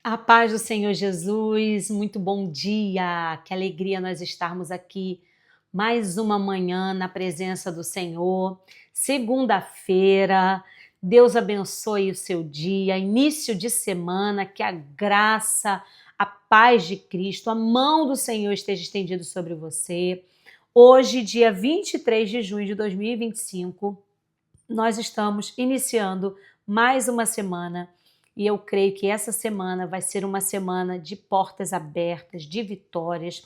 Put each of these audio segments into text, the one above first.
A paz do Senhor Jesus, muito bom dia, que alegria nós estarmos aqui mais uma manhã na presença do Senhor, segunda-feira. Deus abençoe o seu dia, início de semana, que a graça, a paz de Cristo, a mão do Senhor esteja estendida sobre você. Hoje, dia 23 de junho de 2025, nós estamos iniciando mais uma semana e eu creio que essa semana vai ser uma semana de portas abertas, de vitórias,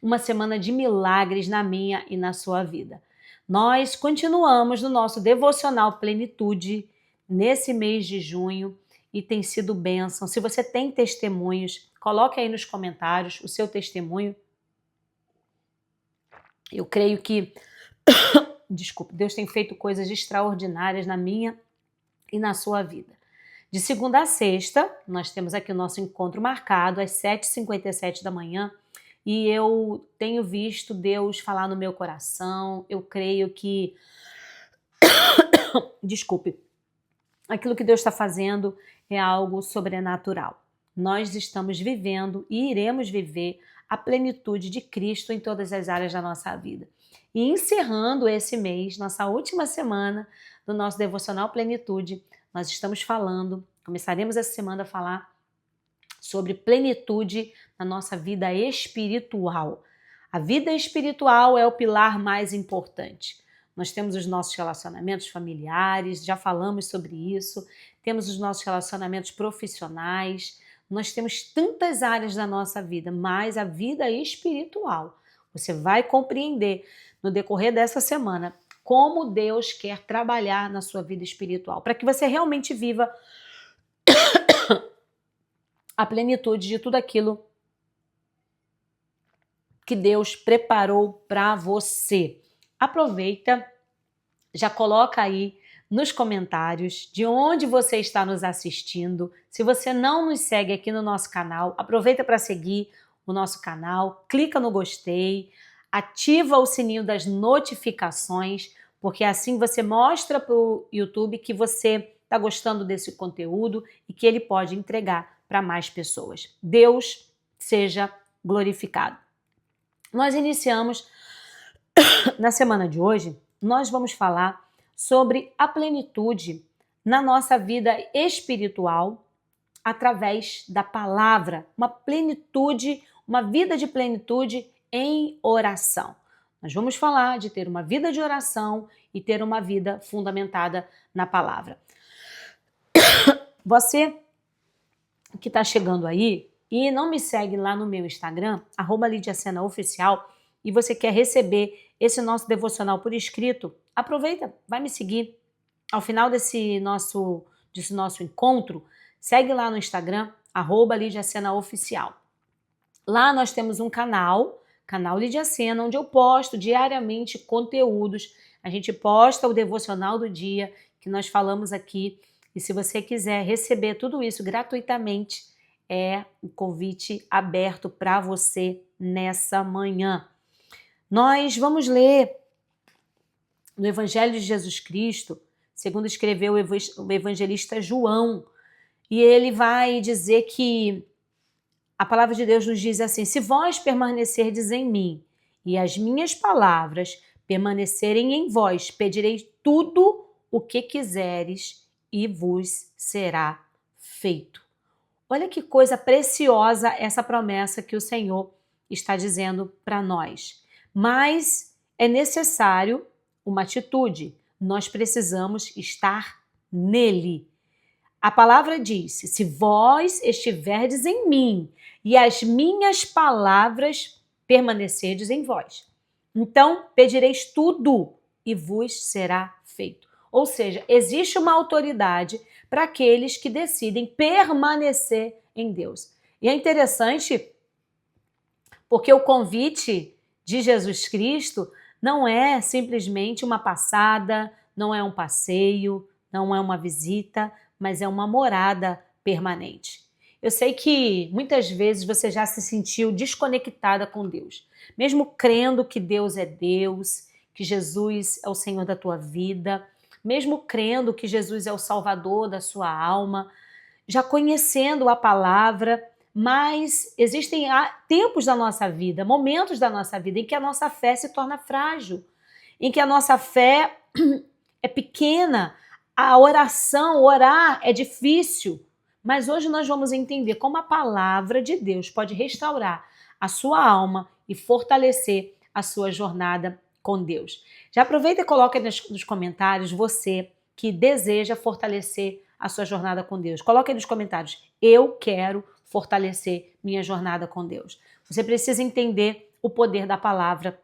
uma semana de milagres na minha e na sua vida. Nós continuamos no nosso devocional Plenitude nesse mês de junho e tem sido bênção. Se você tem testemunhos, coloque aí nos comentários o seu testemunho. Eu creio que desculpe, Deus tem feito coisas extraordinárias na minha e na sua vida. De segunda a sexta, nós temos aqui o nosso encontro marcado às 7h57 da manhã e eu tenho visto Deus falar no meu coração. Eu creio que, desculpe, aquilo que Deus está fazendo é algo sobrenatural. Nós estamos vivendo e iremos viver a plenitude de Cristo em todas as áreas da nossa vida. E encerrando esse mês, nossa última semana do nosso Devocional Plenitude, nós estamos começaremos essa semana a falar sobre plenitude na nossa vida espiritual. A vida espiritual é o pilar mais importante. Nós temos os nossos relacionamentos familiares, já falamos sobre isso, temos os nossos relacionamentos profissionais, nós temos tantas áreas da nossa vida, mas a vida espiritual, você vai compreender no decorrer dessa semana como Deus quer trabalhar na sua vida espiritual, para que você realmente viva a plenitude de tudo aquilo que Deus preparou para você. Aproveita, já coloca aí nos comentários de onde você está nos assistindo. Se você não nos segue aqui no nosso canal, aproveita para seguir o nosso canal, clica no gostei, ativa o sininho das notificações, porque assim você mostra para o YouTube que você está gostando desse conteúdo e que ele pode entregar para mais pessoas. Deus seja glorificado. Nós iniciamos, na semana de hoje, nós vamos falar sobre a plenitude na nossa vida espiritual através da palavra, uma plenitude, uma vida de plenitude em oração. Nós vamos falar de ter uma vida de oração e ter uma vida fundamentada na palavra. Você que está chegando aí e não me segue lá no meu Instagram, @LidiaSenaOficial, e você quer receber esse nosso devocional por escrito, aproveita, vai me seguir. Ao final desse nosso encontro, segue lá no Instagram, @LidiaSenaOficial. Lá nós temos um canal Lidia Sena, onde eu posto diariamente conteúdos. A gente posta o devocional do dia que nós falamos aqui. E se você quiser receber tudo isso gratuitamente, é um convite aberto para você nessa manhã. Nós vamos ler no Evangelho de Jesus Cristo, segundo escreveu o evangelista João, e ele vai dizer que a palavra de Deus nos diz assim: se vós permanecerdes em mim e as minhas palavras permanecerem em vós, pedireis tudo o que quiseres e vos será feito. Olha que coisa preciosa essa promessa que o Senhor está dizendo para nós. Mas é necessário uma atitude. Nós precisamos estar nele. A palavra diz: se vós estiverdes em mim e as minhas palavras permanecerdes em vós, então pedireis tudo e vos será feito. Ou seja, existe uma autoridade para aqueles que decidem permanecer em Deus. E é interessante porque o convite de Jesus Cristo não é simplesmente uma passada, não é um passeio, não é uma visita, mas é uma morada permanente. Eu sei que muitas vezes você já se sentiu desconectada com Deus, mesmo crendo que Deus é Deus, que Jesus é o Senhor da tua vida, mesmo crendo que Jesus é o Salvador da sua alma, já conhecendo a palavra, mas existem tempos da nossa vida, momentos da nossa vida em que a nossa fé se torna frágil, em que a nossa fé é pequena, a oração, orar é difícil. Mas hoje nós vamos entender como a palavra de Deus pode restaurar a sua alma e fortalecer a sua jornada com Deus. Já aproveita e coloca nos comentários você que deseja fortalecer a sua jornada com Deus. Coloque aí nos comentários: eu quero fortalecer minha jornada com Deus. Você precisa entender o poder da palavra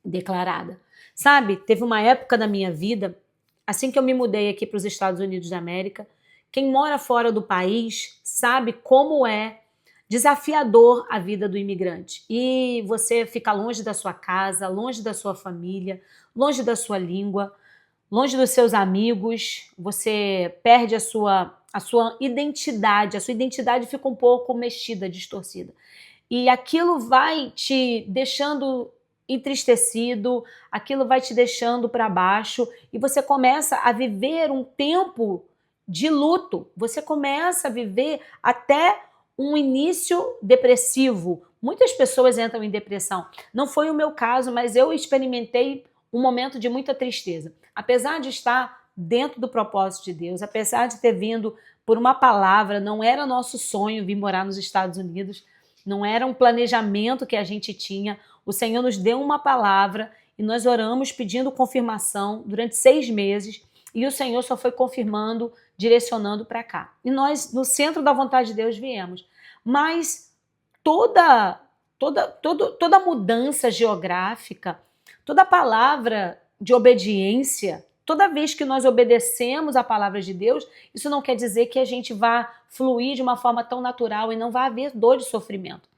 declarada. Sabe, teve uma época da minha vida, assim que eu me mudei aqui para os Estados Unidos da América, quem mora fora do país sabe como é desafiador a vida do imigrante. E você fica longe da sua casa, longe da sua família, longe da sua língua, longe dos seus amigos, você perde a sua identidade, a sua identidade fica um pouco mexida, distorcida. E aquilo vai te deixando entristecido, aquilo vai te deixando para baixo e você começa a viver um tempo de luto, você começa a viver até um início depressivo. Muitas pessoas entram em depressão. Não foi o meu caso, mas eu experimentei um momento de muita tristeza. Apesar de estar dentro do propósito de Deus, apesar de ter vindo por uma palavra, não era nosso sonho vir morar nos Estados Unidos, não era um planejamento que a gente tinha. O Senhor nos deu uma palavra e nós oramos pedindo confirmação durante 6 meses e o Senhor só foi confirmando, direcionando para cá. E nós, no centro da vontade de Deus, viemos. Mas toda mudança geográfica, toda palavra de obediência, toda vez que nós obedecemos a palavra de Deus, isso não quer dizer que a gente vá fluir de uma forma tão natural e não vai haver dor e sofrimento.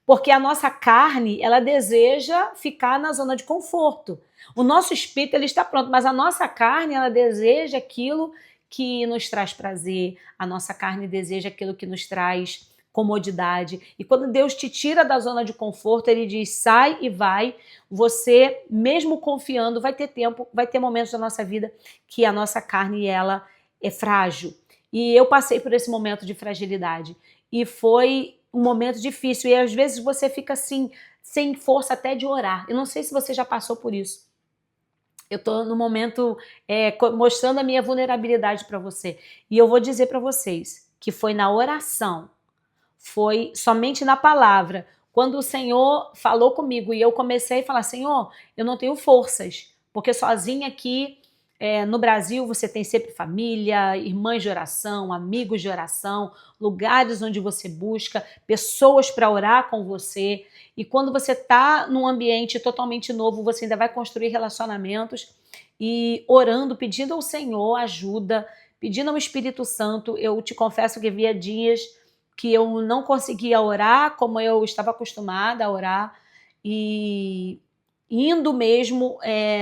Porque a nossa carne, ela deseja ficar na zona de conforto. O nosso espírito, ele está pronto, mas a nossa carne, ela deseja aquilo que nos traz prazer, a nossa carne deseja aquilo que nos traz comodidade. E quando Deus te tira da zona de conforto, ele diz: sai e vai. Você, mesmo confiando, vai ter tempo, vai ter momentos da nossa vida que a nossa carne, ela é frágil. E eu passei por esse momento de fragilidade. E foi um momento difícil. E às vezes você fica assim, sem força até de orar. Eu não sei se você já passou por isso. Eu estou no momento mostrando a minha vulnerabilidade para você. E eu vou dizer para vocês que foi na oração, foi somente na palavra. Quando o Senhor falou comigo e eu comecei a falar: Senhor, eu não tenho forças, porque sozinha aqui no Brasil você tem sempre família, irmãs de oração, amigos de oração, lugares onde você busca, pessoas para orar com você. E quando você está num ambiente totalmente novo, você ainda vai construir relacionamentos e orando, pedindo ao Senhor ajuda, pedindo ao Espírito Santo. Eu te confesso que havia dias que eu não conseguia orar como eu estava acostumada a orar e indo mesmo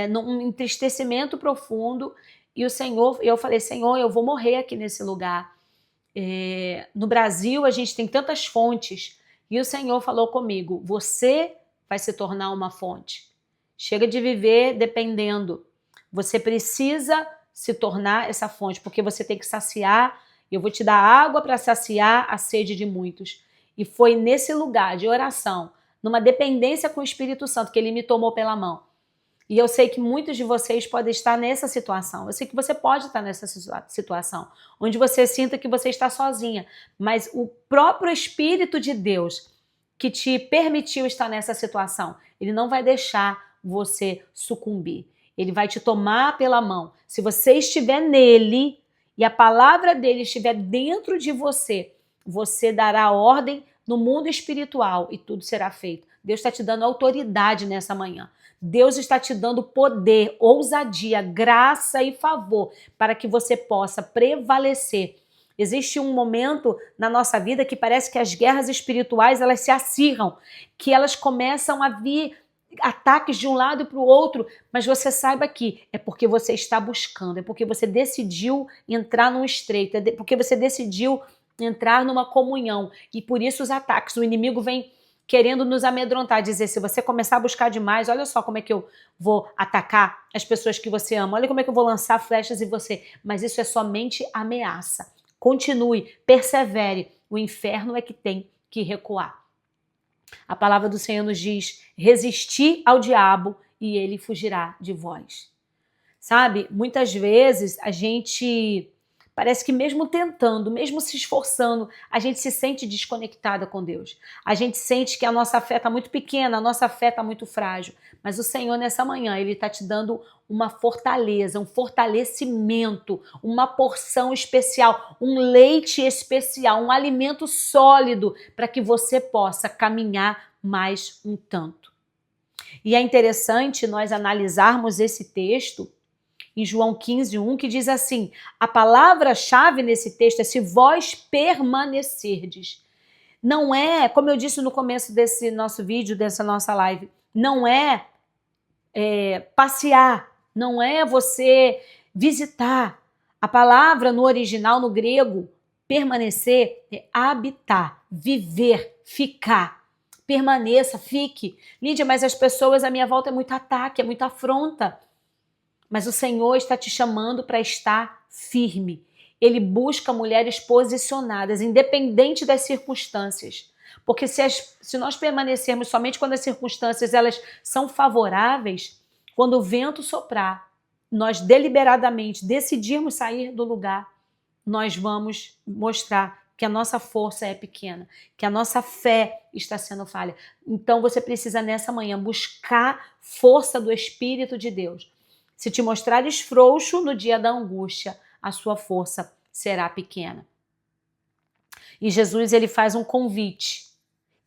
num entristecimento profundo. E o Senhor, eu falei: Senhor, eu vou morrer aqui nesse lugar. No Brasil a gente tem tantas fontes. E o Senhor falou comigo: você vai se tornar uma fonte. Chega de viver dependendo. Você precisa se tornar essa fonte, porque você tem que saciar. Eu vou te dar água para saciar a sede de muitos. E foi nesse lugar de oração, numa dependência com o Espírito Santo, que ele me tomou pela mão. E eu sei que muitos de vocês podem estar nessa situação. Eu sei que você pode estar nessa situação, onde você sinta que você está sozinha. Mas o próprio Espírito de Deus que te permitiu estar nessa situação, ele não vai deixar você sucumbir. Ele vai te tomar pela mão. Se você estiver nele e a palavra dele estiver dentro de você, você dará ordem no mundo espiritual e tudo será feito. Deus está te dando autoridade nessa manhã. Deus está te dando poder, ousadia, graça e favor para que você possa prevalecer. Existe um momento na nossa vida que parece que as guerras espirituais elas se acirram, que elas começam a vir ataques de um lado para o outro, mas você saiba que é porque você está buscando, é porque você decidiu entrar num estreito, é porque você decidiu entrar numa comunhão e por isso os ataques, o inimigo vem querendo nos amedrontar, dizer: se você começar a buscar demais, olha só como é que eu vou atacar as pessoas que você ama, olha como é que eu vou lançar flechas em você, mas isso é somente ameaça. continue, persevere. O inferno é que tem que recuar. A palavra do Senhor nos diz: resistir ao diabo e ele fugirá de vós. Sabe, muitas vezes a gente parece que mesmo tentando, mesmo se esforçando, a gente se sente desconectada com Deus. A gente sente que a nossa fé está muito pequena, a nossa fé está muito frágil. Mas o Senhor, nessa manhã, Ele está te dando uma fortaleza, um fortalecimento, uma porção especial, um leite especial, um alimento sólido para que você possa caminhar mais um tanto. E é interessante nós analisarmos esse texto em João 15:1, que diz assim: a palavra-chave nesse texto é se vós permanecerdes. Não é, como eu disse no começo desse nosso vídeo, dessa nossa live, não é passear, não é você visitar. A palavra no original, no grego, permanecer é habitar, viver, ficar. Permaneça, fique. Lídia, mas as pessoas à minha volta é muito ataque, é muita afronta. Mas o Senhor está te chamando para estar firme. Ele busca mulheres posicionadas, independente das circunstâncias. Porque se nós permanecermos somente quando as circunstâncias elas são favoráveis, quando o vento soprar, nós deliberadamente decidirmos sair do lugar, nós vamos mostrar que a nossa força é pequena, que a nossa fé está sendo falha. Então você precisa nessa manhã buscar força do Espírito de Deus. Se te mostrares frouxo no dia da angústia, a sua força será pequena. E Jesus ele faz um convite,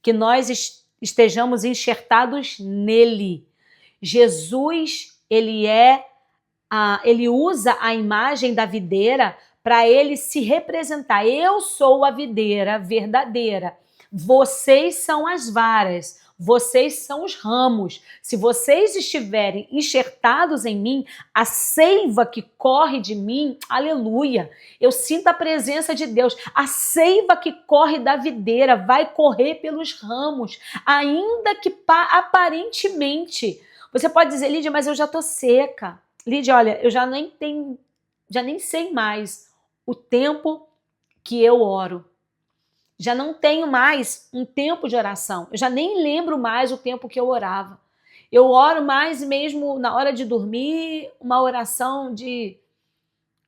que nós estejamos enxertados nele. Jesus, ele usa a imagem da videira para ele se representar. Eu sou a videira verdadeira. Vocês são as varas. Vocês são os ramos. Se vocês estiverem enxertados em mim, a seiva que corre de mim, aleluia, eu sinto a presença de Deus. A seiva que corre da videira vai correr pelos ramos, ainda que aparentemente. Você pode dizer, Lídia, mas eu já estou seca. Lídia, olha, eu já nem sei mais o tempo que eu oro. Já não tenho mais um tempo de oração. Eu já nem lembro mais o tempo que eu orava. Eu oro mais mesmo na hora de dormir, uma oração de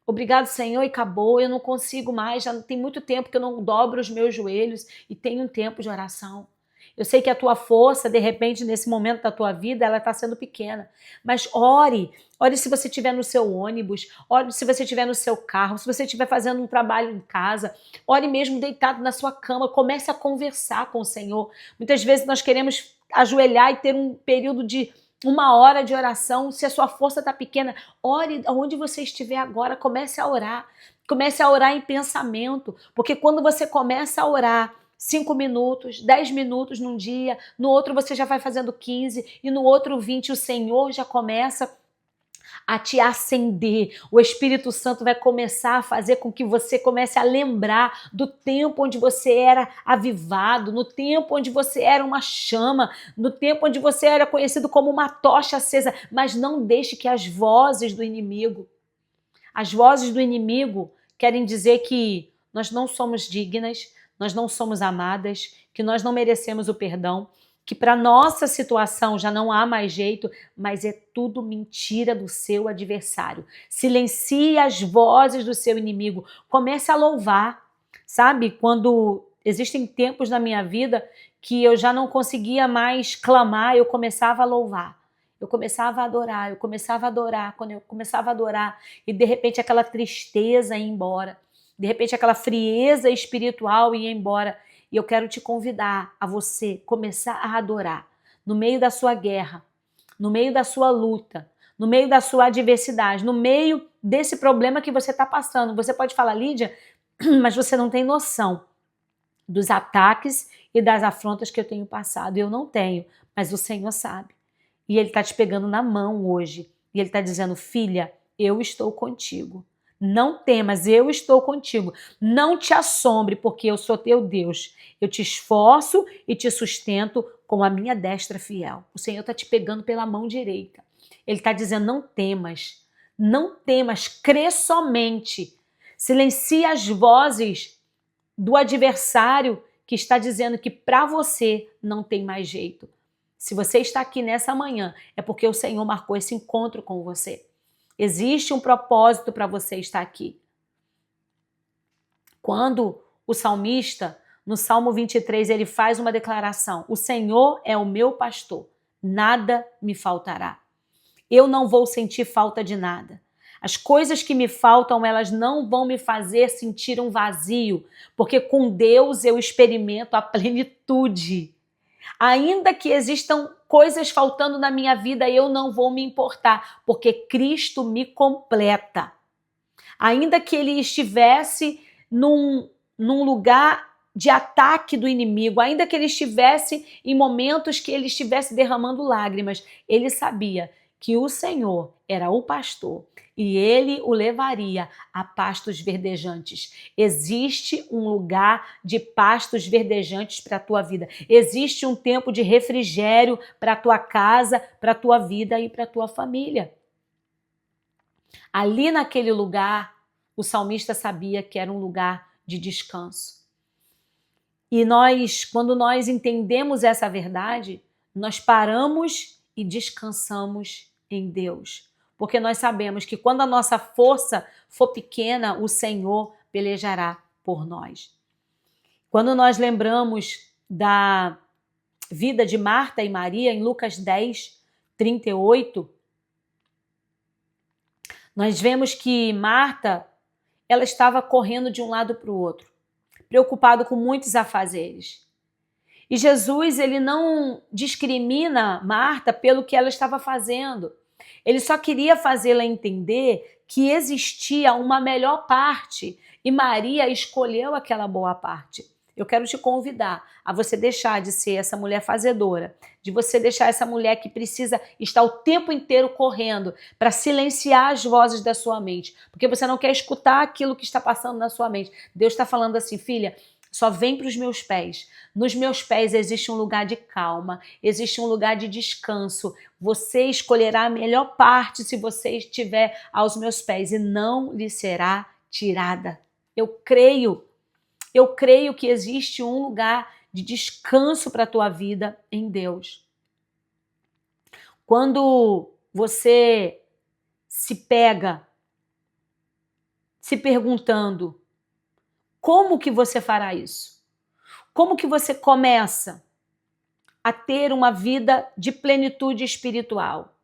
obrigado, Senhor, e acabou. Eu não consigo mais, já tem muito tempo que eu não dobro os meus joelhos e tenho um tempo de oração. Eu sei que a tua força, de repente, nesse momento da tua vida, ela está sendo pequena. Mas ore se você estiver no seu ônibus, ore se você estiver no seu carro, se você estiver fazendo um trabalho em casa, ore mesmo deitado na sua cama, comece a conversar com o Senhor. Muitas vezes nós queremos ajoelhar e ter um período de 1 hora de oração. Se a sua força está pequena, ore onde você estiver agora, comece a orar. Comece a orar em pensamento, porque quando você começa a orar, 5 minutos, 10 minutos num dia, no outro você já vai fazendo 15 e no outro 20, o Senhor já começa a te acender. O Espírito Santo vai começar a fazer com que você comece a lembrar do tempo onde você era avivado, no tempo onde você era uma chama, no tempo onde você era conhecido como uma tocha acesa, mas não deixe que as vozes do inimigo querem dizer que nós não somos dignas, nós não somos amadas, que nós não merecemos o perdão, que para nossa situação já não há mais jeito, mas é tudo mentira do seu adversário. Silencie as vozes do seu inimigo, comece a louvar. Sabe, quando existem tempos na minha vida que eu já não conseguia mais clamar, eu começava a louvar. Eu começava a adorar, quando eu começava a adorar, e de repente aquela tristeza ia embora. De repente aquela frieza espiritual ia embora. E eu quero te convidar a você começar a adorar no meio da sua guerra, no meio da sua luta, no meio da sua adversidade, no meio desse problema que você está passando. Você pode falar, Lídia, mas você não tem noção dos ataques e das afrontas que eu tenho passado. Eu não tenho, mas o Senhor sabe. E Ele está te pegando na mão hoje. E Ele está dizendo, filha, eu estou contigo. Não temas, eu estou contigo. Não te assombre, porque eu sou teu Deus. Eu te esforço e te sustento com a minha destra fiel. O Senhor está te pegando pela mão direita. Ele está dizendo, não temas, crê somente. Silencia as vozes do adversário que está dizendo que para você não tem mais jeito. Se você está aqui nessa manhã, é porque o Senhor marcou esse encontro com você. Existe um propósito para você estar aqui. Quando o salmista, no Salmo 23, ele faz uma declaração: o Senhor é o meu pastor, nada me faltará. Eu não vou sentir falta de nada. As coisas que me faltam, elas não vão me fazer sentir um vazio, porque com Deus eu experimento a plenitude. Ainda que existam coisas faltando na minha vida, eu não vou me importar, porque Cristo me completa. Ainda que ele estivesse num lugar de ataque do inimigo, ainda que ele estivesse em momentos que ele estivesse derramando lágrimas, ele sabia que o Senhor era o pastor e ele o levaria a pastos verdejantes. Existe um lugar de pastos verdejantes para a tua vida. Existe um tempo de refrigério para a tua casa, para a tua vida e para a tua família. Ali naquele lugar, o salmista sabia que era um lugar de descanso. E quando nós entendemos essa verdade, nós paramos e descansamos em Deus. Porque nós sabemos que quando a nossa força for pequena, o Senhor pelejará por nós. Quando nós lembramos da vida de Marta e Maria, em Lucas 10, 38, nós vemos que Marta, ela estava correndo de um lado para o outro, preocupado com muitos afazeres. E Jesus, ele não discrimina Marta pelo que ela estava fazendo. Ele só queria fazê-la entender que existia uma melhor parte e Maria escolheu aquela boa parte. Eu quero te convidar a você deixar de ser essa mulher fazedora, de você deixar essa mulher que precisa estar o tempo inteiro correndo para silenciar as vozes da sua mente, porque você não quer escutar aquilo que está passando na sua mente. Deus está falando assim: filha, só vem para os meus pés. Nos meus pés existe um lugar de calma, existe um lugar de descanso. Você escolherá a melhor parte se você estiver aos meus pés e não lhe será tirada. Eu creio que existe um lugar de descanso para a tua vida em Deus. Quando você se pega se perguntando como que você fará isso? Como que você começa a ter uma vida de plenitude espiritual?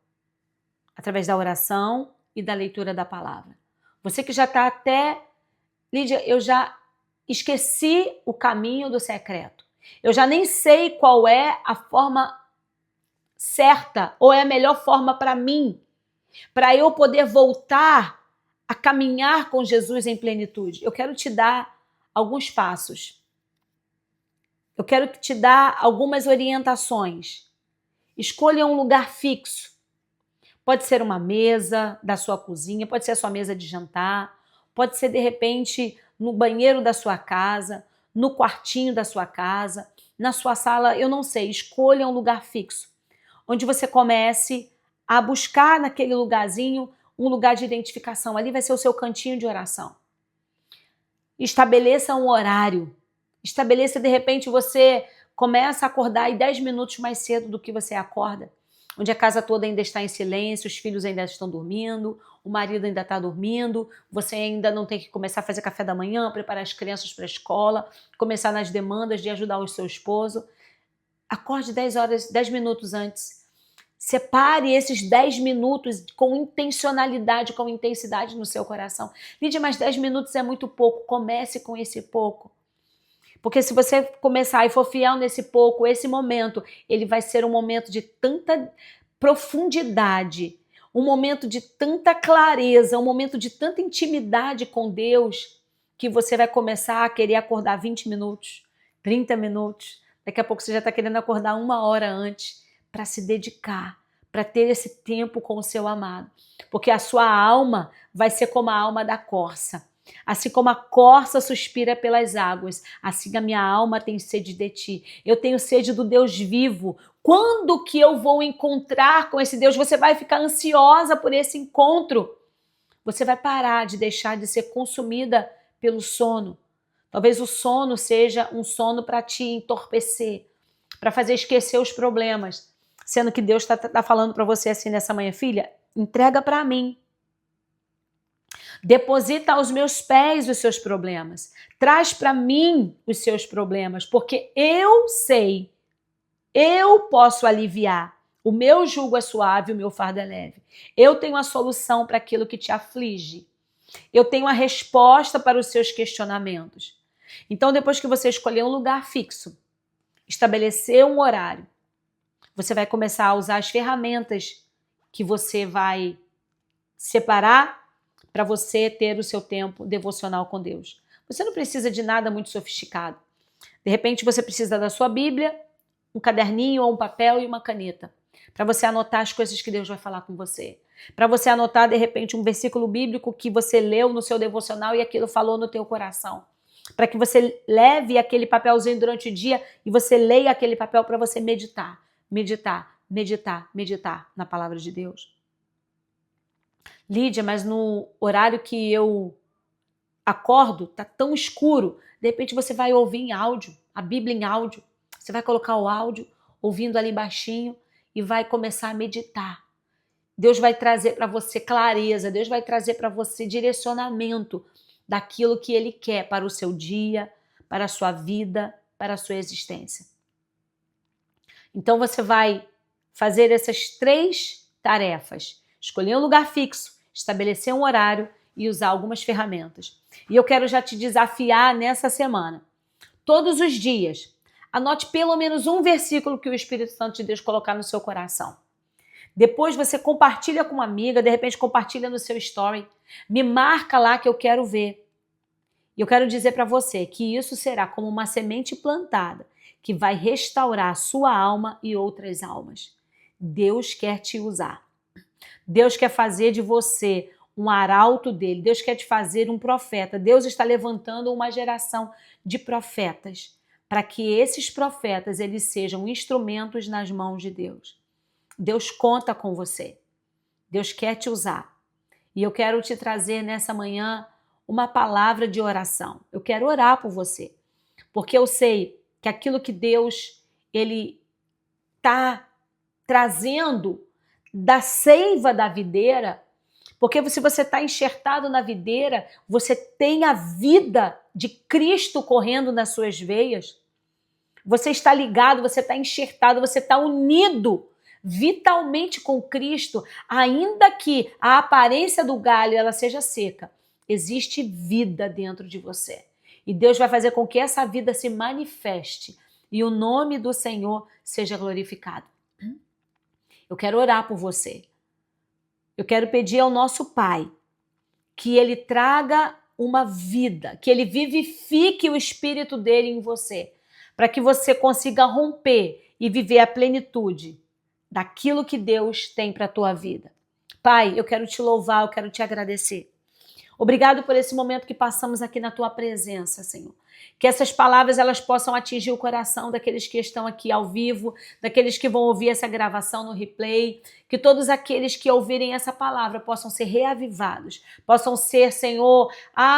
Através da oração e da leitura da palavra. Você que já está até... Lídia, eu já esqueci o caminho do secreto. Eu já nem sei qual é a forma certa ou é a melhor forma para mim, para eu poder voltar a caminhar com Jesus em plenitude. Eu quero te dar alguns passos. Eu quero te dar algumas orientações. Escolha um lugar fixo. Pode ser uma mesa da sua cozinha, pode ser a sua mesa de jantar, pode ser, de repente, no banheiro da sua casa, no quartinho da sua casa, na sua sala, eu não sei. Escolha um lugar fixo, onde você comece a buscar naquele lugarzinho um lugar de identificação. Ali vai ser o seu cantinho de oração. Estabeleça um horário. Estabeleça, de repente, você começa a acordar aí 10 minutos mais cedo do que você acorda, onde a casa toda ainda está em silêncio, os filhos ainda estão dormindo, o marido ainda está dormindo, você ainda não tem que começar a fazer café da manhã, preparar as crianças para a escola, começar nas demandas de ajudar o seu esposo. Acorde 10 minutos antes. Separe esses 10 minutos com intencionalidade, com intensidade no seu coração. Lídia, mas 10 minutos é muito pouco. Comece com esse pouco. Porque se você começar e for fiel nesse pouco, esse momento, ele vai ser um momento de tanta profundidade, um momento de tanta clareza, um momento de tanta intimidade com Deus, que você vai começar a querer acordar 20 minutos, 30 minutos. Daqui a pouco você já está querendo acordar 1 hora antes para se dedicar, para ter esse tempo com o seu amado. Porque a sua alma vai ser como a alma da corça. Assim como a corça suspira pelas águas, assim a minha alma tem sede de ti. Eu tenho sede do Deus vivo. Quando que eu vou encontrar com esse Deus? Você vai ficar ansiosa por esse encontro. Você vai parar de deixar de ser consumida pelo sono. Talvez o sono seja um sono para te entorpecer, para fazer esquecer os problemas. Sendo que Deus está falando para você assim nessa manhã, filha, entrega para mim. Deposita aos meus pés os seus problemas. Traz para mim os seus problemas, porque eu sei, eu posso aliviar. O meu jugo é suave, o meu fardo é leve. Eu tenho a solução para aquilo que te aflige. Eu tenho a resposta para os seus questionamentos. Então, depois que você escolher um lugar fixo, estabelecer um horário, você vai começar a usar as ferramentas que você vai separar para você ter o seu tempo devocional com Deus. Você não precisa de nada muito sofisticado. De repente, você precisa da sua Bíblia, um caderninho ou um papel e uma caneta, para você anotar as coisas que Deus vai falar com você. Para você anotar, de repente, um versículo bíblico que você leu no seu devocional e aquilo falou no teu coração. Para que você leve aquele papelzinho durante o dia e você leia aquele papel para você meditar, meditar, meditar, meditar na palavra de Deus. Lídia, mas no horário que eu acordo, tá tão escuro. De repente você vai ouvir em áudio, a Bíblia em áudio. Você vai colocar o áudio, ouvindo ali baixinho e vai começar a meditar. Deus vai trazer para você clareza, Deus vai trazer para você direcionamento daquilo que Ele quer para o seu dia, para a sua vida, para a sua existência. Então você vai fazer essas 3 tarefas. Escolher um lugar fixo, estabelecer um horário e usar algumas ferramentas. E eu quero já te desafiar nessa semana. Todos os dias, anote pelo menos um versículo que o Espírito Santo de Deus colocar no seu coração. Depois você compartilha com uma amiga, de repente compartilha no seu story. Me marca lá que eu quero ver. E eu quero dizer para você que isso será como uma semente plantada que vai restaurar a sua alma e outras almas. Deus quer te usar. Deus quer fazer de você um arauto dele. Deus quer te fazer um profeta. Deus está levantando uma geração de profetas para que esses profetas eles sejam instrumentos nas mãos de Deus. Deus conta com você. Deus quer te usar. E eu quero te trazer nessa manhã uma palavra de oração. Eu quero orar por você. Porque eu sei que aquilo que Deus ele está trazendo da seiva da videira, porque se você está enxertado na videira, você tem a vida de Cristo correndo nas suas veias. Você está ligado, você está enxertado, você está unido vitalmente com Cristo, ainda que a aparência do galho ela seja seca, existe vida dentro de você. E Deus vai fazer com que essa vida se manifeste e o nome do Senhor seja glorificado. Eu quero orar por você. Eu quero pedir ao nosso Pai que Ele traga uma vida, que Ele vivifique o Espírito dele em você, para que você consiga romper e viver a plenitude daquilo que Deus tem para a tua vida. Pai, eu quero te louvar, eu quero te agradecer. Obrigado por esse momento que passamos aqui na tua presença, Senhor. Que essas palavras elas possam atingir o coração daqueles que estão aqui ao vivo, daqueles que vão ouvir essa gravação no replay, que todos aqueles que ouvirem essa palavra possam ser reavivados, possam ser, Senhor,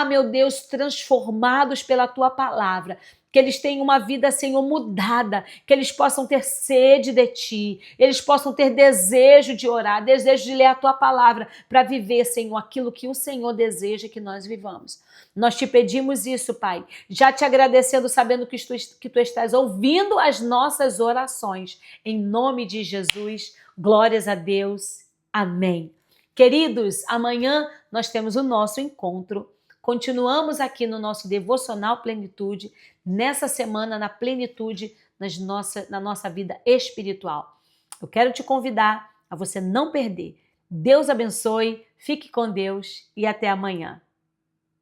meu Deus, transformados pela tua palavra. Que eles tenham uma vida, Senhor, mudada, que eles possam ter sede de Ti, eles possam ter desejo de orar, desejo de ler a Tua palavra, para viver, Senhor, aquilo que o Senhor deseja que nós vivamos. Nós te pedimos isso, Pai, já te agradecendo, sabendo que Tu estás ouvindo as nossas orações. Em nome de Jesus, glórias a Deus. Amém. Queridos, amanhã nós temos o nosso encontro. Continuamos aqui no nosso Devocional Plenitude, nessa semana na plenitude na nossa vida espiritual. Eu quero te convidar a você não perder. Deus abençoe, fique com Deus e até amanhã.